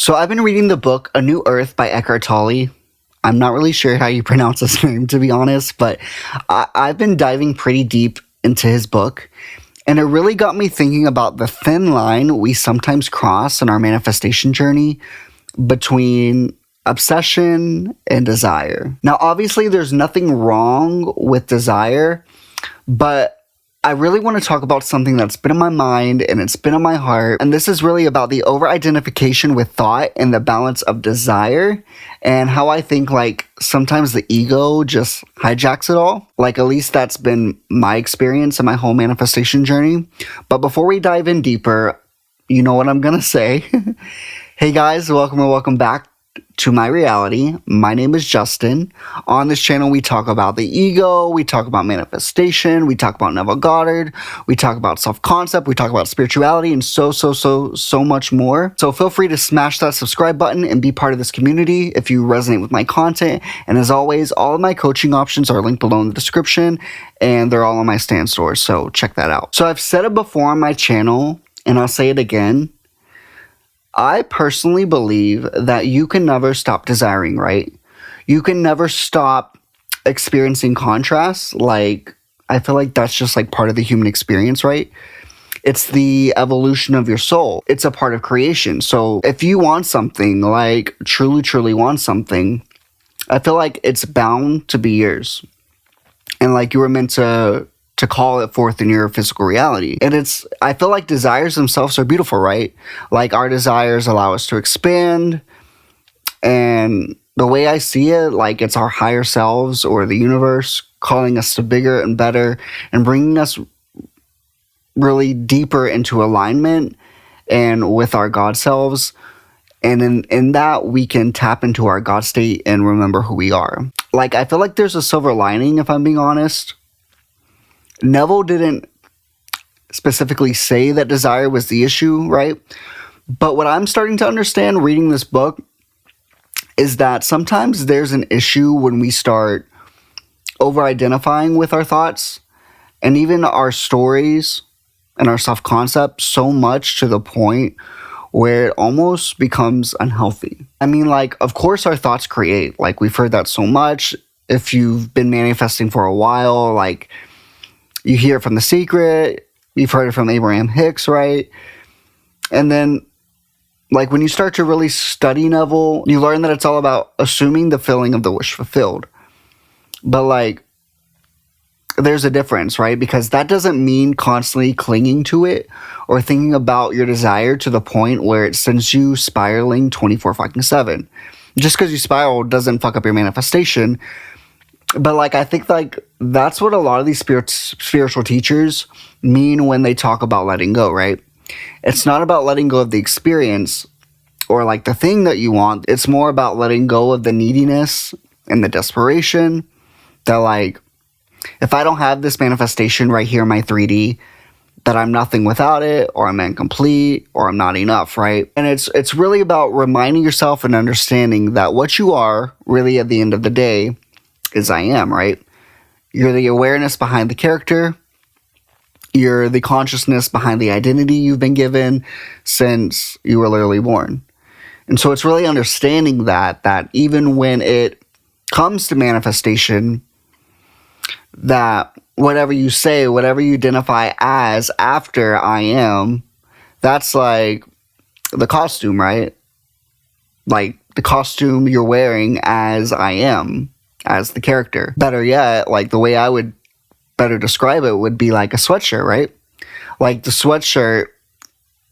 So I've been reading the book A New Earth by Eckhart Tolle. I'm not really sure how you pronounce his name, to be honest, but I've been diving pretty deep into his book, and it really got me thinking about the thin line we sometimes cross in our manifestation journey between obsession and desire. Now, obviously, there's nothing wrong with desire, but I really want to talk about something that's been in my mind and it's been in my heart. And this is really about the over-identification with thought and the balance of desire, and how I think sometimes the ego just hijacks it all. At least that's been my experience in my whole manifestation journey. But before we dive in deeper, you know what I'm going to say. Hey guys, welcome back to my reality. My name is Justin. On this channel, we talk about the ego, we talk about manifestation, we talk about Neville Goddard, we talk about self-concept, we talk about spirituality, and so much more. So feel free to smash that subscribe button and be part of this community if you resonate with my content. And as always, all of my coaching options are linked below in the description, and they're all on my Stan store, so check that out. So I've said it before on my channel, and I'll say it again. I personally believe that you can never stop desiring, right? You can never stop experiencing contrast. I feel like that's just part of the human experience, right? It's the evolution of your soul. It's a part of creation. So if you want something, truly want something, I feel like it's bound to be yours. And you were meant to call it forth in your physical reality. And I feel like desires themselves are beautiful, right? Our desires allow us to expand. And the way I see it, it's our higher selves or the universe calling us to bigger and better and bringing us really deeper into alignment and with our God selves. And in that, we can tap into our God state and remember who we are. I feel like there's a silver lining, if I'm being honest. Neville didn't specifically say that desire was the issue, right? But what I'm starting to understand reading this book is that sometimes there's an issue when we start over-identifying with our thoughts and even our stories and our self-concept so much to the point where it almost becomes unhealthy. I mean, of course our thoughts create. We've heard that so much. If you've been manifesting for a while, you hear it from The Secret, you've heard it from Abraham Hicks, right? And then, when you start to really study Neville, you learn that it's all about assuming the feeling of the wish fulfilled. But, there's a difference, right? Because that doesn't mean constantly clinging to it or thinking about your desire to the point where it sends you spiraling 24/7. Just because you spiral doesn't fuck up your manifestation. But I think that's what a lot of these spiritual teachers mean when they talk about letting go, right? It's not about letting go of the experience or the thing that you want. It's more about letting go of the neediness and the desperation that if I don't have this manifestation right here in my 3D, that I'm nothing without it, or I'm incomplete, or I'm not enough, right? And it's really about reminding yourself and understanding that what you are really at the end of the day is I am, right? You're the awareness behind the character. You're the consciousness behind the identity you've been given since you were literally born. And so it's really understanding that even when it comes to manifestation, that whatever you say, whatever you identify as after I am, that's the costume, right? The costume you're wearing as I am, as the character. Better yet, the way I would better describe it would be a sweatshirt, right? The sweatshirt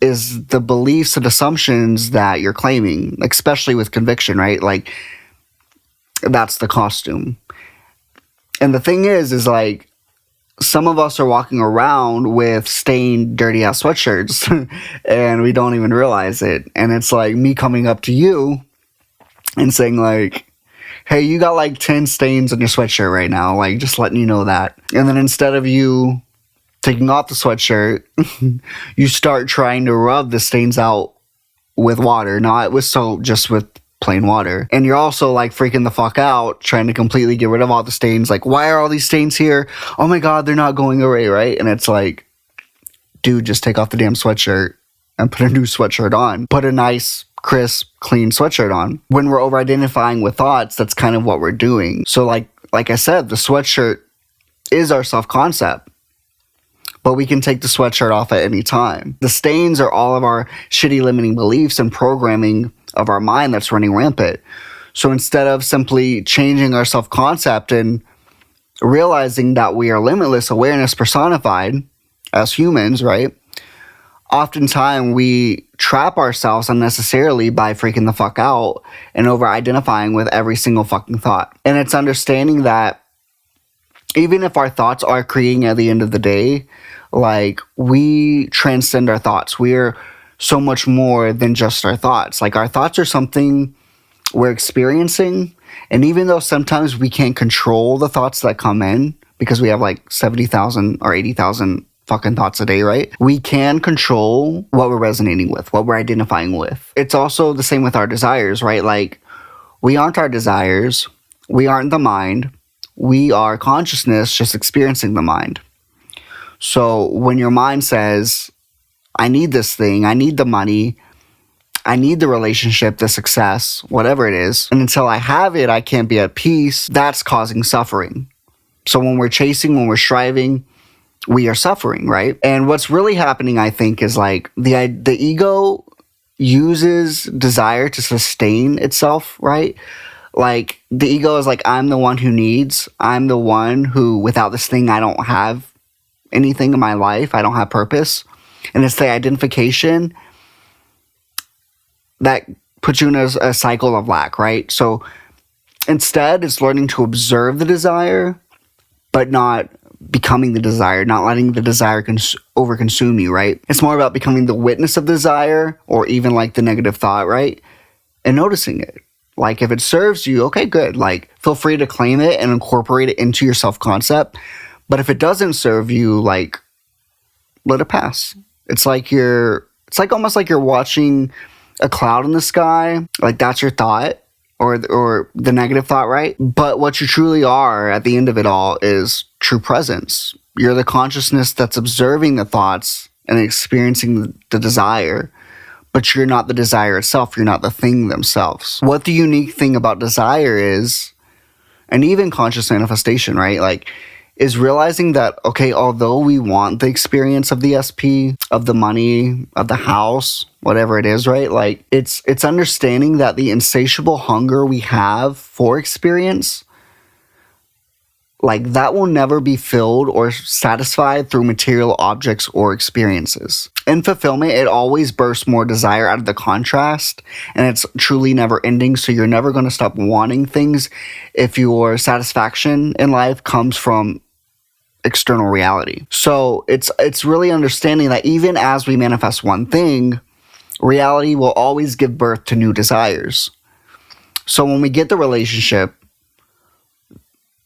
is the beliefs and assumptions that you're claiming, especially with conviction, right? That's the costume. And the thing is some of us are walking around with stained, dirty ass sweatshirts and we don't even realize it. And it's me coming up to you and saying hey, you got 10 stains on your sweatshirt right now, just letting you know that. And then instead of you taking off the sweatshirt, you start trying to rub the stains out with water, not with soap, just with plain water. And you're also freaking the fuck out, trying to completely get rid of all the stains. Why are all these stains here? Oh my God, they're not going away, right? And it's dude, just take off the damn sweatshirt and put a new sweatshirt on. Put a nice crisp, clean sweatshirt on. When we're over-identifying with thoughts, that's kind of what we're doing. So like I said, the sweatshirt is our self-concept, but we can take the sweatshirt off at any time. The stains are all of our shitty limiting beliefs and programming of our mind that's running rampant. So instead of simply changing our self-concept and realizing that we are limitless awareness personified as humans, right? Oftentimes we trap ourselves unnecessarily by freaking the fuck out and over-identifying with every single fucking thought. And it's understanding that even if our thoughts are creating at the end of the day, like, we transcend our thoughts. We're so much more than just our thoughts. Like, our thoughts are something we're experiencing. And even though sometimes we can't control the thoughts that come in because we have like 70,000 or 80,000 fucking thoughts a day, right? We can control what we're resonating with, what we're identifying with. It's also the same with our desires, right? Like, we aren't our desires. We aren't the mind. We are consciousness just experiencing the mind. So when your mind says, I need this thing, I need the money, I need the relationship, the success, whatever it is, and until I have it, I can't be at peace, that's causing suffering. So when we're chasing, when we're striving, we are suffering, right? And what's really happening, I think, is like the ego uses desire to sustain itself, right? Like, the ego is like, I'm the one who needs, I'm the one who, without this thing, I don't have anything in my life, I don't have purpose. And it's the identification that puts you in a cycle of lack, right? So instead, it's learning to observe the desire, but not becoming the desire, not letting the desire overconsume you, right? It's more about becoming the witness of desire, or even like the negative thought, right? And noticing it. Like, if it serves you, okay, good. Like, feel free to claim it and incorporate it into your self-concept. But if it doesn't serve you, like, let it pass. It's like almost like you're watching a cloud in the sky. Like, that's your thought, or the negative thought, right? But what you truly are at the end of it all is true presence. You're the consciousness that's observing the thoughts and experiencing the desire, but you're not the desire itself. You're not the thing themselves. What the unique thing about desire is, and even conscious manifestation, right? Like, is realizing that, okay, although we want the experience of the SP, of the money, of the house, whatever it is, right? Like, it's understanding that the insatiable hunger we have for experience, like, that will never be filled or satisfied through material objects or experiences. In fulfillment, it always bursts more desire out of the contrast, and it's truly never ending, so you're never going to stop wanting things if your satisfaction in life comes from external reality. So it's really understanding that even as we manifest one thing, reality will always give birth to new desires. So when we get the relationship,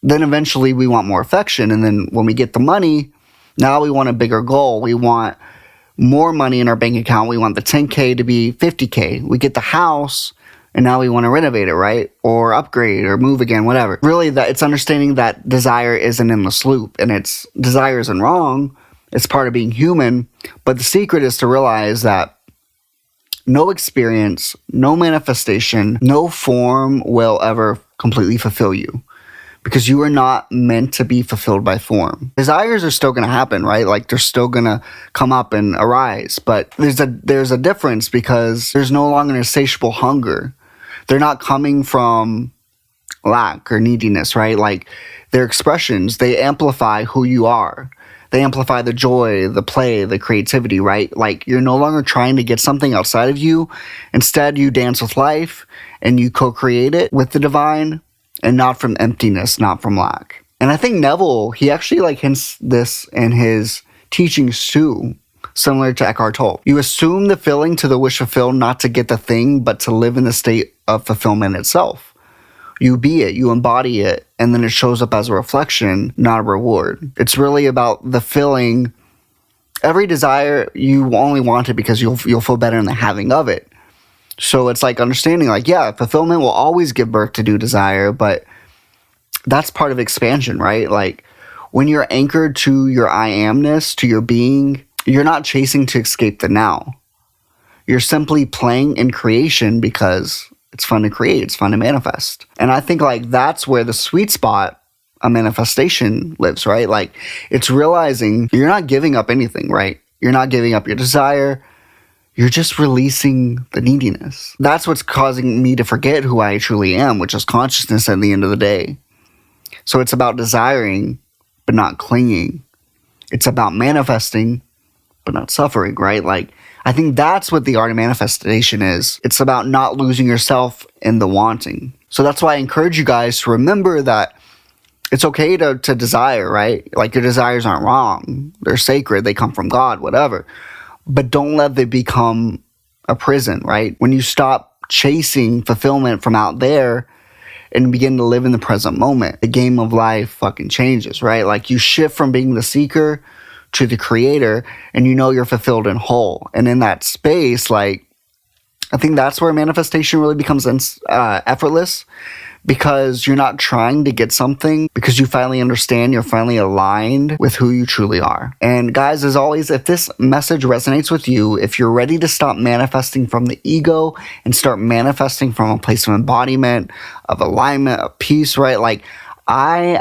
then eventually we want more affection. And then when we get the money, now we want a bigger goal. We want more money in our bank account. We want the 10K to be 50K. We get the house, and now we want to renovate it, right? Or upgrade or move again, whatever. Really, that it's understanding that desire is an endless loop, and desire isn't wrong. It's part of being human. But the secret is to realize that no experience, no manifestation, no form will ever completely fulfill you, because you are not meant to be fulfilled by form. Desires are still going to happen, right? Like, they're still going to come up and arise. But there's a difference, because there's no longer an insatiable hunger. They're not coming from lack or neediness, right? Like, their expressions, they amplify who you are. They amplify the joy, the play, the creativity, right? Like, you're no longer trying to get something outside of you. Instead, you dance with life and you co-create it with the divine, and not from emptiness, not from lack. And I think Neville, he actually like hints this in his teachings too, similar to Eckhart Tolle. You assume the feeling to the wish fulfilled, not to get the thing, but to live in the state of fulfillment itself. You be it, you embody it, and then it shows up as a reflection, not a reward. It's really about the feeling. Every desire, you only want it because you'll feel better in the having of it. So it's like understanding, like, yeah, fulfillment will always give birth to new desire, but that's part of expansion, right? Like, when you're anchored to your I amness, to your being, you're not chasing to escape the now. You're simply playing in creation because it's fun to create, it's fun to manifest. And I think like that's where the sweet spot of manifestation lives, right? Like it's realizing you're not giving up anything, right? You're not giving up your desire. You're just releasing the neediness. That's what's causing me to forget who I truly am, which is consciousness at the end of the day. So it's about desiring, but not clinging. It's about manifesting, but not suffering, right? Like, I think that's what the art of manifestation is. It's about not losing yourself in the wanting. So that's why I encourage you guys to remember that it's okay to desire, right? Like your desires aren't wrong. They're sacred. They come from God, whatever. But don't let them become a prison, right? When you stop chasing fulfillment from out there and begin to live in the present moment, the game of life fucking changes, right? Like you shift from being the seeker to the creator, and you know you're fulfilled and whole. And in that space, like, I think that's where manifestation really becomes effortless, because you're not trying to get something, because you finally understand, you're finally aligned with who you truly are. And guys, as always, if this message resonates with you, if you're ready to stop manifesting from the ego and start manifesting from a place of embodiment, of alignment, of peace, right? Like, I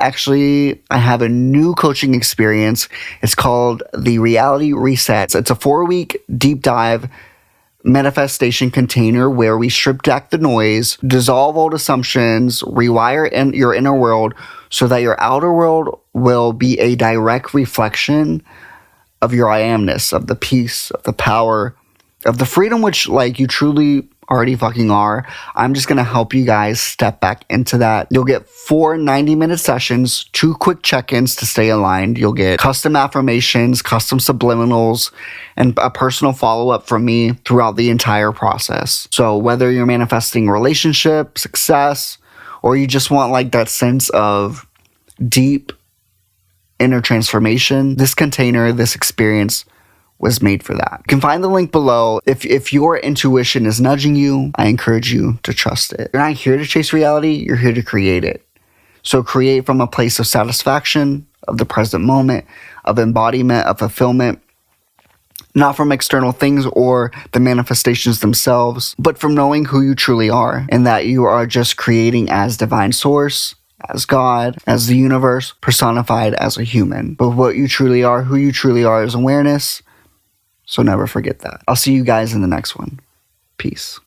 have a new coaching experience. It's called the Reality Reset. It's a 4-week deep dive manifestation container where we strip back the noise, dissolve old assumptions, rewire your inner world so that your outer world will be a direct reflection of your I amness, of the peace, of the power, of the freedom which like you truly already fucking are. I'm just going to help you guys step back into that. You'll get 4 90-minute sessions, 2 quick check-ins to stay aligned. You'll get custom affirmations, custom subliminals, and a personal follow-up from me throughout the entire process. So whether you're manifesting relationship, success, or you just want like that sense of deep inner transformation, this container, this experience was made for that. You can find the link below. If your intuition is nudging you, I encourage you to trust it. You're not here to chase reality, you're here to create it. So create from a place of satisfaction, of the present moment, of embodiment, of fulfillment, not from external things or the manifestations themselves, but from knowing who you truly are, and that you are just creating as divine source, as God, as the universe, personified as a human. But what you truly are, who you truly are, is awareness. So never forget that. I'll see you guys in the next one. Peace.